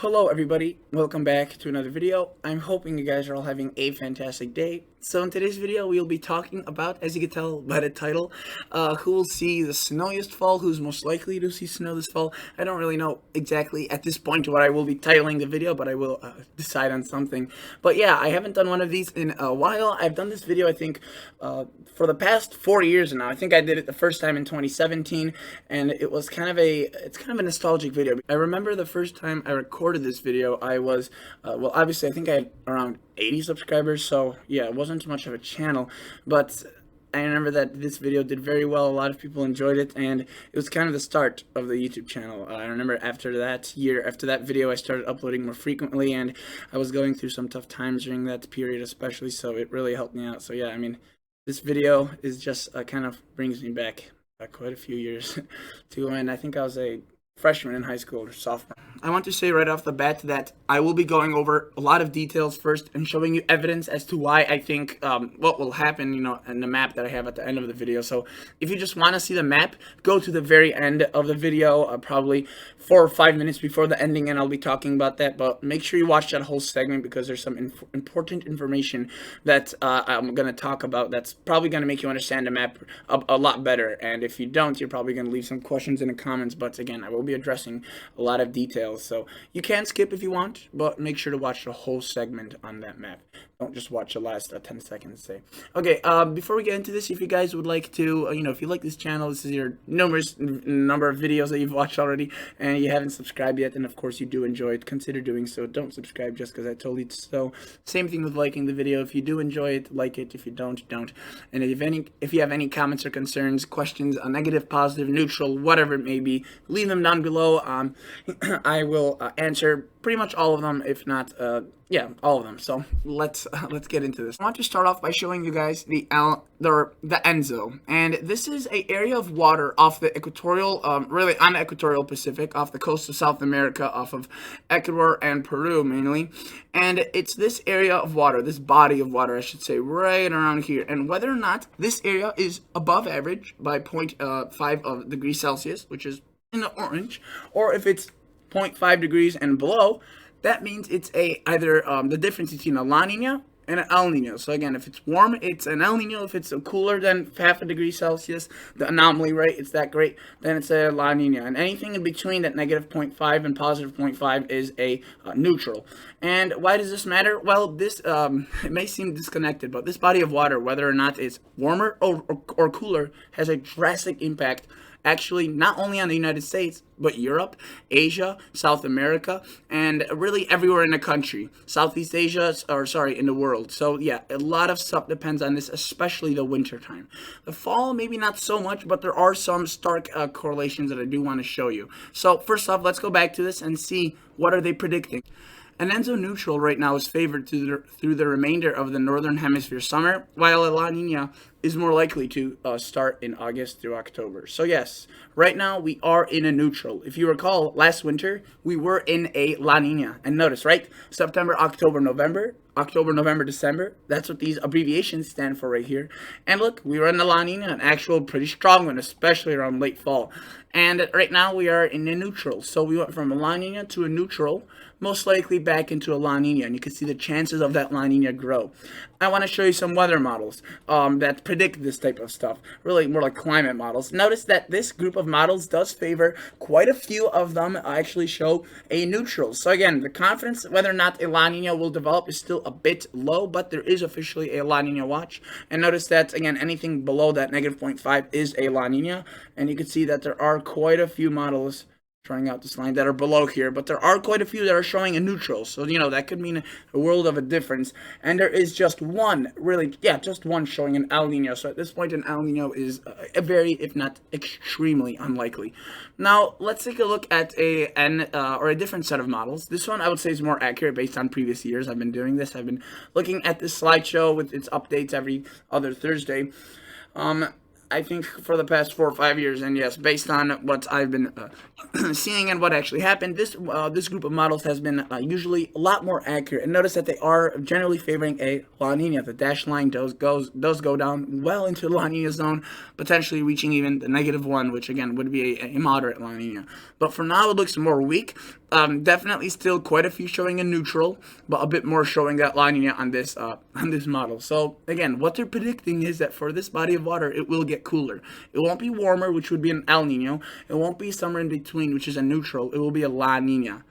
Hello everybody, welcome back to another video. I'm hoping you guys are all having a fantastic day. So in today's video, we'll be talking about, as you can tell by the title, who will see the snowiest fall, who's most likely to see snow this fall. I don't really know exactly at this point what I will be titling the video, but I will decide on something. But yeah, I haven't done one of these in a while. I've done this video, I think, for the past 4 years now. I think I did it the first time in 2017, and it's kind of a nostalgic video. I remember the first time I recorded this video, I was, well, obviously I think I had around 80 subscribers, so yeah, it wasn't too much of a channel, but I remember that this video did very well. A lot of people enjoyed it, and it was kind of the start of the YouTube channel. I remember after that video, I started uploading more frequently, and I was going through some tough times during that period especially, so it really helped me out. So yeah, I mean, this video is just kind of brings me back quite a few years to when I think I was a freshman in high school or sophomore. I want to say right off the bat that I will be going over a lot of details first and showing you evidence as to why I think what will happen, in the map that I have at the end of the video. So if you just want to see the map, go to the very end of the video, probably 4 or 5 minutes before the ending, and I'll be talking about that. But make sure you watch that whole segment because there's some important information that I'm going to talk about that's probably going to make you understand the map a lot better. And if you don't, you're probably going to leave some questions in the comments. But again, I will be addressing a lot of details, so you can skip if you want, but make sure to watch the whole segment on that map. Don't just watch the last 10 seconds, say. Okay, before we get into this, if you guys would like to, if you like this channel, this is your number of videos that you've watched already, and you haven't subscribed yet, and of course you do enjoy it, consider doing so. Don't subscribe just because I told you so. Same thing with liking the video. If you do enjoy it, like it. If you don't, don't. And if you have any comments or concerns, questions, negative, positive, neutral, whatever it may be, leave them down below. I will answer pretty much all of them, if not, yeah, all of them. So let's get into this. I want to start off by showing you guys the ENSO, and this is an area of water off the equatorial, really on the equatorial Pacific, off the coast of South America, off of Ecuador and Peru mainly. And it's this area of water, this body of water, I should say, right around here. And whether or not this area is above average by 0.5 of degrees Celsius, which is in the orange, or if it's 0.5 degrees and below, that means it's either the difference between a La Nina and an El Nino. So again, if it's warm, it's an El Nino. If it's cooler than half a degree Celsius, the anomaly, right, it's that great, then it's a La Nina. And anything in between that negative 0.5 and positive 0.5 is a neutral. And why does this matter? Well, this it may seem disconnected, but this body of water, whether or not it's warmer or cooler, has a drastic impact, actually, not only on the United States, but Europe, Asia, South America, and really everywhere in the country. Southeast Asia, in the world. So yeah, a lot of stuff depends on this, especially the winter time. The fall, maybe not so much, but there are some stark correlations that I do want to show you. So first off, let's go back to this and see what are they predicting. An ENSO neutral right now is favored through the remainder of the northern hemisphere summer, while a La Nina is more likely to start in August through October. So yes, right now we are in a neutral. If you recall, last winter we were in a La Nina. And notice, right? September, October, November, December. That's what these abbreviations stand for right here. And look, we were in the La Nina, an actual pretty strong one, especially around late fall. And right now we are in a neutral. So we went from a La Nina to a neutral, most likely back into a La Nina. And you can see the chances of that La Nina grow. I want to show you some weather models that predict this type of stuff. Really more like climate models. Notice that this group of models does favor quite a few of them actually show a neutral. So again, the confidence whether or not a La Nina will develop is still a bit low, but there is officially a La Nina watch. And notice that, again, anything below that negative 0.5 is a La Nina. And you can see that there are quite a few models trying out this line that are below here, but there are quite a few that are showing a neutral. So, that could mean a world of a difference. And there is just one, just one showing an El Nino. So at this point, an El Nino is a very, if not extremely unlikely. Now, let's take a look at a different set of models. This one I would say is more accurate based on previous years. I've been doing this. I've been looking at this slideshow with its updates every other Thursday. I think for the past 4 or 5 years, and yes, based on what I've been seeing and what actually happened, this group of models has been usually a lot more accurate. And notice that they are generally favoring a La Nina. The dashed line does go down well into the La Nina zone, potentially reaching even the -1, which again would be a moderate La Nina. But for now, it looks more weak. Definitely still quite a few showing a neutral, but a bit more showing that La Nina on this model. So again, what they're predicting is that for this body of water, it will get cooler. It won't be warmer, which would be an El Nino. It won't be somewhere in between, which is a neutral. It will be a La Nina.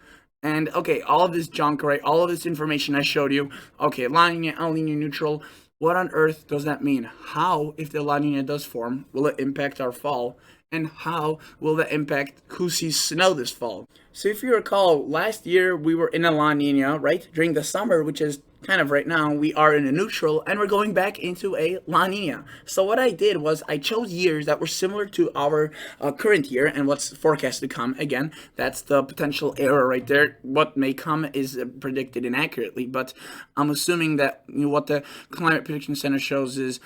And okay, all of this junk, right? All of this information I showed you. Okay, La Nina, El Nino, neutral. What on earth does that mean? How, if the La Nina does form, will it impact our fall? And how will that impact who sees snow this fall? So if you recall, last year we were in a La Nina, right? During the summer, which is kind of right now, we are in a neutral, and we're going back into a La Nina. So what I did was I chose years that were similar to our current year and what's forecast to come. Again, that's the potential error right there. What may come is predicted inaccurately, but I'm assuming that what the Climate Prediction Center shows is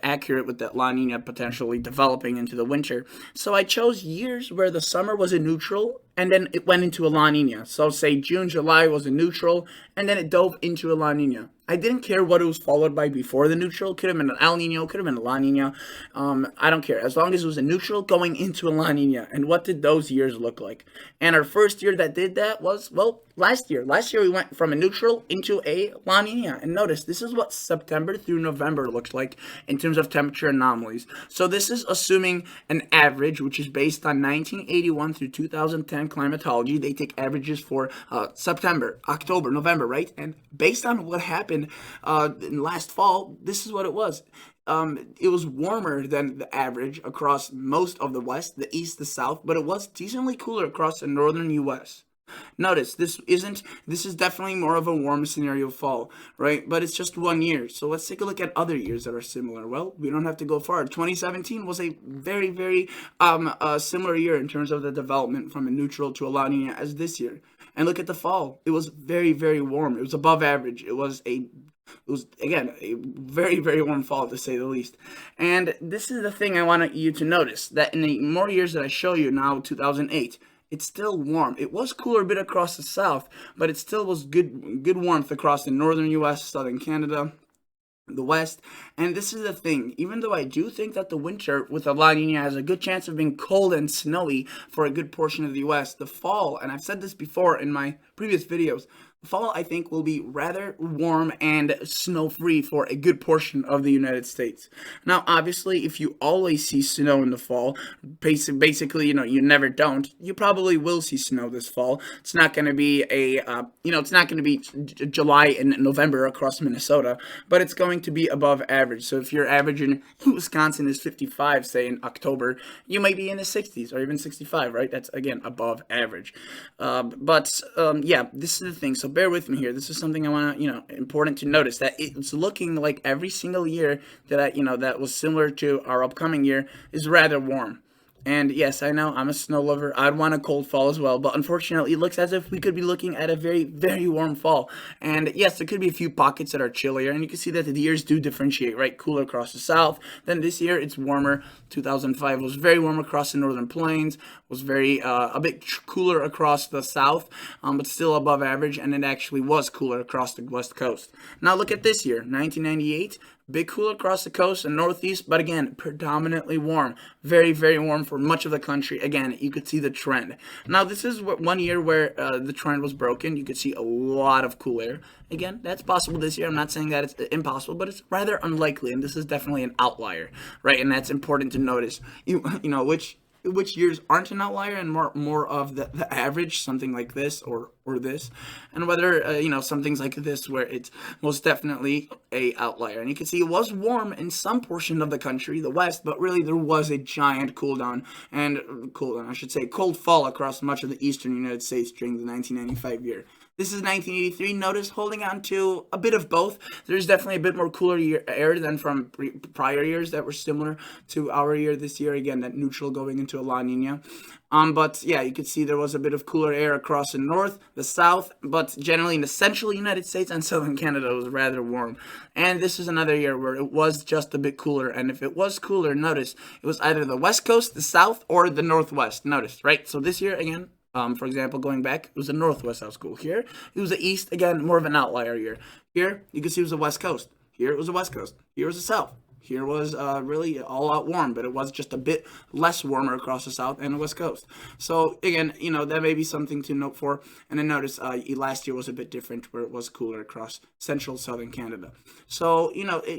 accurate with that La Nina potentially developing into the winter. So I chose years where the summer was a neutral and then it went into a La Nina. So say June, July was a neutral, and then it dove into a La Nina. I didn't care what it was followed by before the neutral. Could have been an El Nino, could have been a La Nina. I don't care. As long as it was a neutral going into a La Nina. And what did those years look like? And our first year that did that was, well, last year. Last year we went from a neutral into a La Nina. And notice, this is what September through November looks like in terms of temperature anomalies. So this is assuming an average, which is based on 1981 through 2010 climatology. They take averages for September, October, November, right? And based on what happened in last fall, this is what it was. It was warmer than the average across most of the West, the East, the South, but it was decently cooler across the northern U.S. Notice, this is definitely more of a warm scenario fall, right? But it's just 1 year. So let's take a look at other years that are similar. Well, we don't have to go far. 2017 was a very, very similar year in terms of the development from a neutral to a La Nina as this year. And look at the fall. It was very, very warm. It was above average. It was, again, a very, very warm fall, to say the least. And this is the thing I want you to notice, that in the more years that I show you now, 2008, it's still warm. It was cooler a bit across the south, but it still was good warmth across the northern U.S., southern Canada, the West. And this is the thing, even though I do think that the winter with a La Nina has a good chance of being cold and snowy for a good portion of the U.S., the fall, and I've said this before in my previous videos, fall, I think, will be rather warm and snow-free for a good portion of the United States. Now, obviously, if you always see snow in the fall, basically, you never don't, you probably will see snow this fall. It's not going to be it's not going to be July and November across Minnesota, but it's going to be above average. So if your average in Wisconsin is 55, say in October, you might be in the 60s or even 65, right? That's, again, above average. Yeah, this is the thing. So bear with me here. This is something I want to, important to notice, that it's looking like every single year that that was similar to our upcoming year is rather warm. And yes, I know I'm a snow lover. I'd want a cold fall as well, but unfortunately, it looks as if we could be looking at a very, very warm fall. And yes, there could be a few pockets that are chillier, and you can see that the years do differentiate, right? Cooler across the south. Then this year, it's warmer. 2005 was very warm across the northern plains. Was very a bit cooler across the south, but still above average. And it actually was cooler across the west coast. Now look at this year, 1998. Big cooler across the coast and northeast, but again, predominantly warm. Very, very warm for much of the country. Again, you could see the trend. Now, this is 1 year where the trend was broken. You could see a lot of cool air. Again, that's possible this year. I'm not saying that it's impossible, but it's rather unlikely, and this is definitely an outlier, right? And that's important to notice. Which years aren't an outlier and more of the average, something like this or this, and whether some things like this where it's most definitely a outlier. And you can see it was warm in some portion of the country, the West, but really there was a giant cold fall across much of the eastern United States during the 1995 year. This is 1983. Notice holding on to a bit of both. There's definitely a bit more cooler air than from prior years that were similar to our year this year. Again, that neutral going into a La Nina. But yeah, you could see there was a bit of cooler air across the north, the south, but generally in the central United States and southern Canada it was rather warm. And this is another year where it was just a bit cooler. And if it was cooler, notice it was either the west coast, the south, or the northwest. Notice, right? So this year, again, for example, going back, it was the northwest that was cool. Here, it was the east, again, more of an outlier year. Here, you can see it was the west coast. Here, it was the west coast. Here was the south. Here was really all out warm, but it was just a bit less warmer across the south and the west coast. So again, that may be something to note for. And then notice last year was a bit different, where it was cooler across central southern Canada. So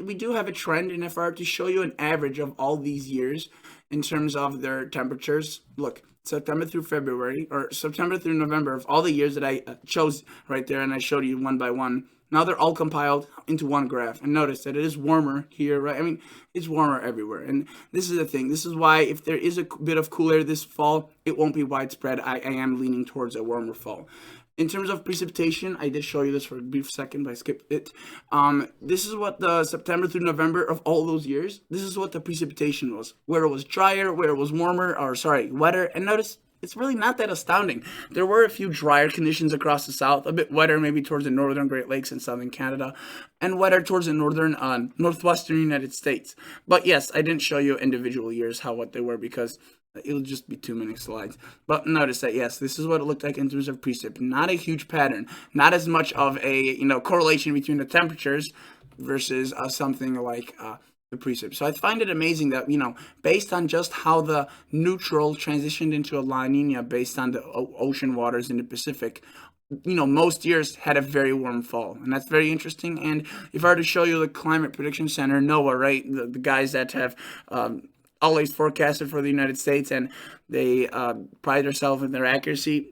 we do have a trend, and if I were to show you an average of all these years in terms of their temperatures, look. September through February, or September through November, of all the years that I chose right there, and I showed you one by one. Now they're all compiled into one graph. And notice that it is warmer here, right? I mean, it's warmer everywhere. And this is the thing. This is why if there is a bit of cool air this fall, it won't be widespread. I am leaning towards a warmer fall. In terms of precipitation, I did show you this for a brief second, but I skipped it. This is what the September through November of all those years, this is what the precipitation was. Where it was drier, where it was warmer, or sorry, wetter. And notice, it's really not that astounding. There were a few drier conditions across the south, a bit wetter maybe towards the northern Great Lakes and southern Canada, and wetter towards the northern, northwestern United States. But yes, I didn't show you individual years, what they were, because it'll just be too many slides. But notice that, yes, this is what it looked like in terms of precip. Not a huge pattern. Not as much of a, correlation between the temperatures versus something like the precip. So I find it amazing that, based on just how the neutral transitioned into a La Nina based on the ocean waters in the Pacific, most years had a very warm fall, and that's very interesting. And if I were to show you the Climate Prediction Center, NOAA, right, the guys that have always forecasted for the United States, and they pride themselves in their accuracy.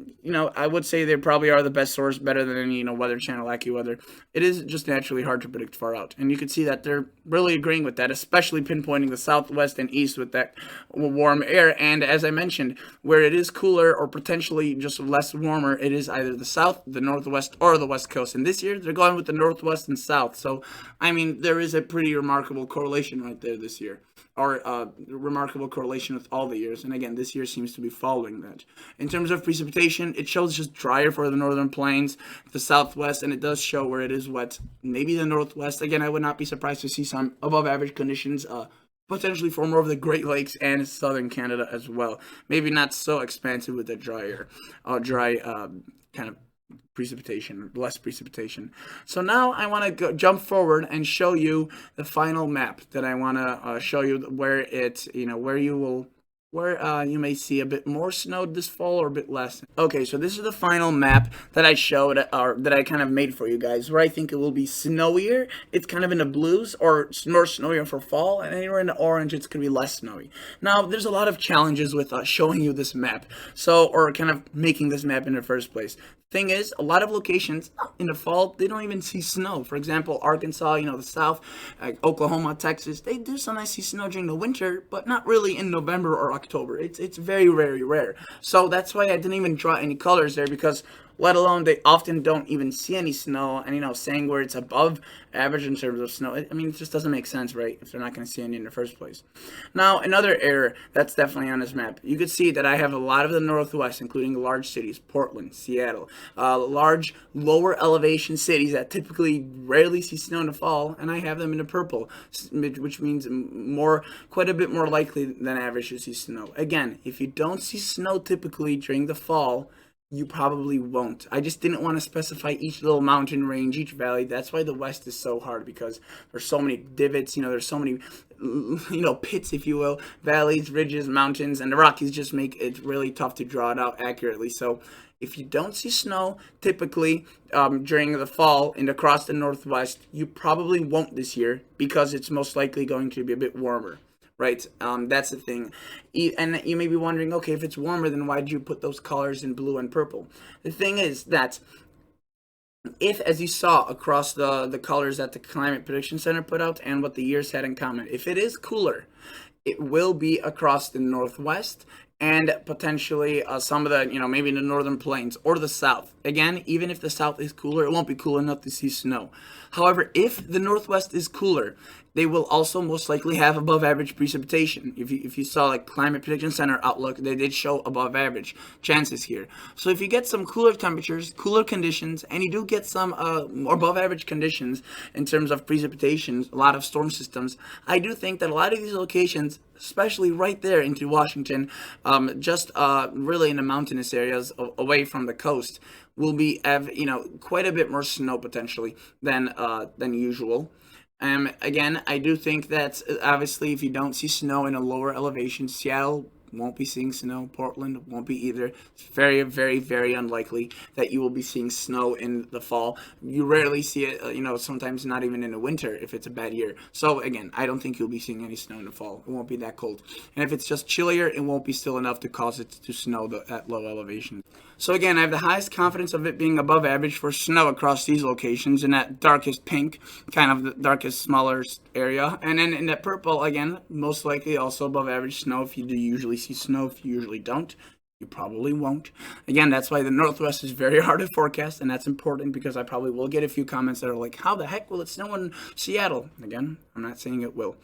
I would say they probably are the best source, better than any Weather Channel AccuWeather. It is just naturally hard to predict far out, and you can see that they're really agreeing with that, especially pinpointing the southwest and east with that warm air. And as I mentioned, where it is cooler or potentially just less warmer, it is either the south, the northwest, or the west coast. And this year they're going with the northwest and south. So I mean, there is a pretty remarkable correlation right there this year, or remarkable correlation with all the years. And again, this year seems to be following that. In terms of precipitation, it shows just drier for the northern plains, the southwest, and it does show where it is wet. Maybe the northwest. Again, I would not be surprised to see some above average conditions, potentially for more of the Great Lakes and southern Canada as well. Maybe not so expansive with the dry kind of precipitation, less precipitation. So now I want to jump forward and show you the final map that I want to show you, where it, where you may see a bit more snow this fall or a bit less. Okay, so this is the final map that I showed, or that I kind of made for you guys, where I think it will be snowier. It's kind of in the blues, or more snowier for fall, and anywhere in the orange, it's going to be less snowy. Now, there's a lot of challenges with showing you this map, or kind of making this map in the first place. Thing is, a lot of locations in the fall, they don't even see snow. For example, Arkansas, the south, like Oklahoma, Texas, they do sometimes see snow during the winter, but not really in November or October. It's very, very rare. So that's why I didn't even draw any colors there, because let alone they often don't even see any snow. And saying where it's above average in terms of snow, I mean, it just doesn't make sense, right, if they're not going to see any in the first place. Now, another error that's definitely on this map, you could see that I have a lot of the northwest, including large cities, Portland, Seattle, large lower elevation cities that typically rarely see snow in the fall, and I have them in the purple, which means quite a bit more likely than average to see snow. Again, if you don't see snow typically during the fall, you probably won't. I just didn't want to specify each little mountain range, each valley. That's why the West is so hard, because there's so many divots, there's so many, pits, if you will, valleys, ridges, mountains, and the Rockies just make it really tough to draw it out accurately. So if you don't see snow typically during the fall and across the Northwest, you probably won't this year, because it's most likely going to be a bit warmer. Right, that's the thing. And you may be wondering, okay, if it's warmer, then why did you put those colors in blue and purple? The thing is that if, as you saw across the colors that the Climate Prediction Center put out and what the years had in common, if it is cooler, it will be across the Northwest and potentially some of the, maybe in the northern plains or the south. Again, even if the south is cooler, it won't be cool enough to see snow. However, if the Northwest is cooler, they will also most likely have above average precipitation. If you saw like Climate Prediction Center outlook, they did show above average chances here. So if you get some cooler temperatures, cooler conditions, and you do get some above average conditions in terms of precipitation, a lot of storm systems, I do think that a lot of these locations, especially right there into Washington, just really in the mountainous areas away from the coast, will be quite a bit more snow potentially than usual. Again, I do think that obviously if you don't see snow in a lower elevation, Seattle won't be seeing snow. Portland won't be either. It's very, very, very unlikely that you will be seeing snow in the fall. You rarely see it, sometimes not even in the winter if it's a bad year. So again, I don't think you'll be seeing any snow in the fall. It won't be that cold. And if it's just chillier, it won't be still enough to cause it to snow at low elevation. So again, I have the highest confidence of it being above average for snow across these locations in that darkest pink, kind of the darkest, smaller area. And then in that purple, again, most likely also above average snow if you do usually see snow. If you usually don't, you probably won't. Again, that's why the Northwest is very hard to forecast, and that's important because I probably will get a few comments that are like, how the heck will it snow in Seattle? Again, I'm not saying it will,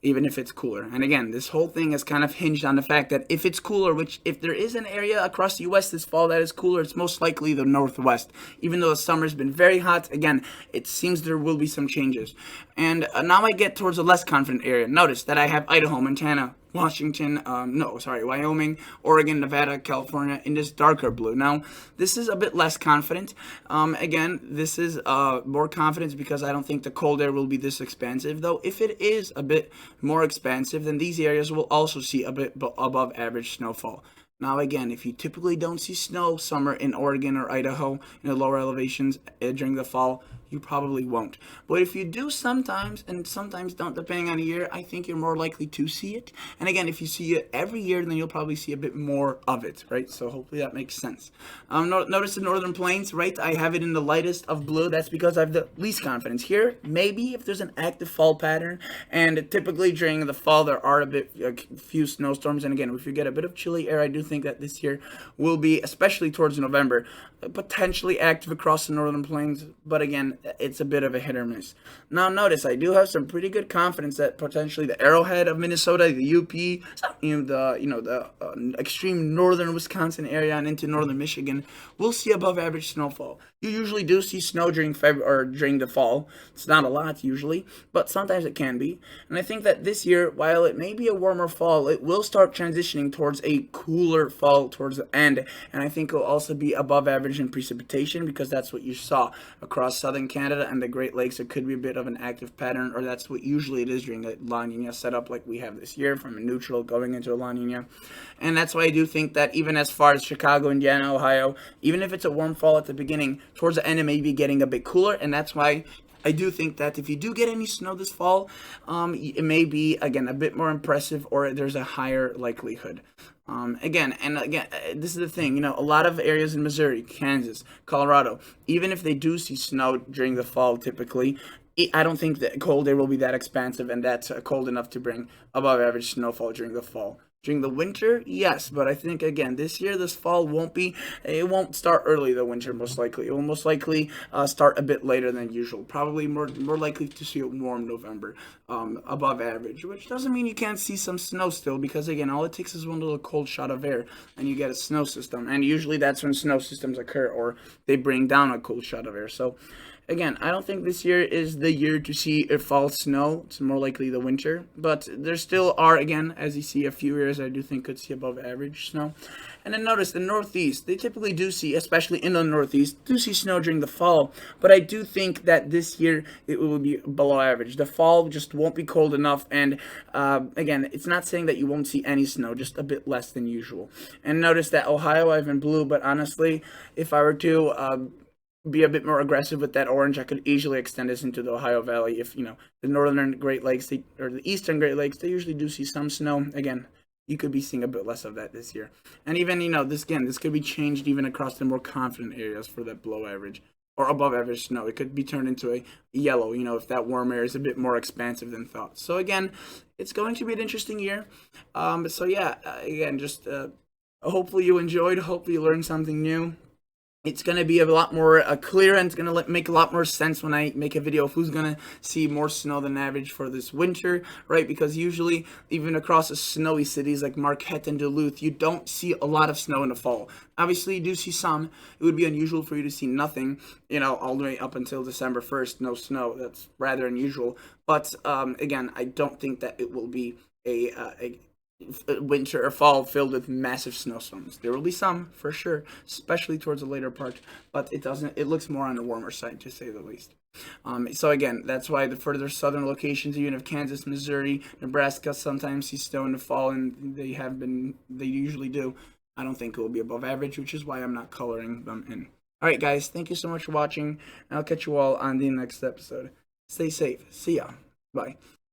even if it's cooler. And again, this whole thing is kind of hinged on the fact that if it's cooler, which if there is an area across the U.S. this fall that is cooler, it's most likely the Northwest. Even though the summer's been very hot, again, it seems there will be some changes. And now I get towards a less confident area. Notice that I have Idaho, Montana, Washington, Wyoming, Oregon, Nevada, California in this darker blue. Now, this is a bit less confident. Again, this is more confidence because I don't think the cold air will be this expansive, though if it is a bit more expansive, then these areas will also see a bit above average snowfall. Now, again, if you typically don't see snow summer in Oregon or Idaho in the lower elevations during the fall, you probably won't. But if you do sometimes, and sometimes don't, depending on the year, I think you're more likely to see it. And again, if you see it every year, then you'll probably see a bit more of it, right? So hopefully that makes sense. Notice the Northern Plains, right? I have it in the lightest of blue. That's because I have the least confidence. Here, maybe if there's an active fall pattern, and typically during the fall, there are a few snowstorms. And again, if you get a bit of chilly air, I do think that this year will be, especially towards November, potentially active across the Northern Plains. But again, it's a bit of a hit or miss. Now notice I do have some pretty good confidence that potentially the Arrowhead of Minnesota, the UP, the extreme northern Wisconsin area and into northern Michigan will see above average snowfall. You usually do see snow during February or during the fall. It's not a lot usually, but sometimes it can be. And I think that this year, while it may be a warmer fall, it will start transitioning towards a cooler fall towards the end. And I think it will also be above average in precipitation because that's what you saw across southern Canada and the Great Lakes. It could be a bit of an active pattern, or that's what usually it is during a La Nina setup like we have this year, from a neutral going into a La Nina. And that's why I do think that even as far as Chicago, Indiana, Ohio, even if it's a warm fall at the beginning, towards the end it may be getting a bit cooler. And that's why I do think that if you do get any snow this fall, it may be, again, a bit more impressive, or there's a higher likelihood. Again, this is the thing, a lot of areas in Missouri, Kansas, Colorado, even if they do see snow during the fall typically, I don't think that cold air will be that expansive and that's cold enough to bring above average snowfall during the fall. During the winter, yes, but I think again this year, this fall it won't start early. The winter most likely, it will most likely start a bit later than usual. Probably more likely to see a warm November, above average, which doesn't mean you can't see some snow still, because again, all it takes is one little cold shot of air and you get a snow system, and usually that's when snow systems occur or they bring down a cold shot of air. So again, I don't think this year is the year to see a fall snow. It's more likely the winter. But there still are, again, as you see, a few areas I do think could see above average snow. And then notice the Northeast. They typically do see, especially in the Northeast, do see snow during the fall. But I do think that this year it will be below average. The fall just won't be cold enough. And again, it's not saying that you won't see any snow, just a bit less than usual. And notice that Ohio I have in blue. But honestly, if I were to be a bit more aggressive with that orange, I could easily extend this into the Ohio Valley. If the northern Great Lakes or the eastern Great Lakes, they usually do see some snow. Again, you could be seeing a bit less of that this year. And even this could be changed even across the more confident areas for that below average or above average snow. It could be turned into a yellow, if that warm air is a bit more expansive than thought. So again, it's going to be an interesting year. So yeah, again, just hopefully you enjoyed. Hopefully you learned something new. It's going to be a lot more clear, and it's going to make a lot more sense when I make a video of who's going to see more snow than average for this winter, right? Because usually, even across the snowy cities like Marquette and Duluth, you don't see a lot of snow in the fall. Obviously, you do see some. It would be unusual for you to see nothing, all the way up until December 1st, no snow. That's rather unusual. But again, I don't think that it will be a winter or fall filled with massive snowstorms. There will be some for sure, especially towards the later part, but it looks more on the warmer side, to say the least. So again, that's why the further southern locations, even of Kansas, Missouri, Nebraska, sometimes see snow in the fall, and they usually do. I don't think it will be above average, which is why I'm not coloring them in. All right, guys, thank you so much for watching, and I'll catch you all on the next episode. Stay safe. See ya. Bye.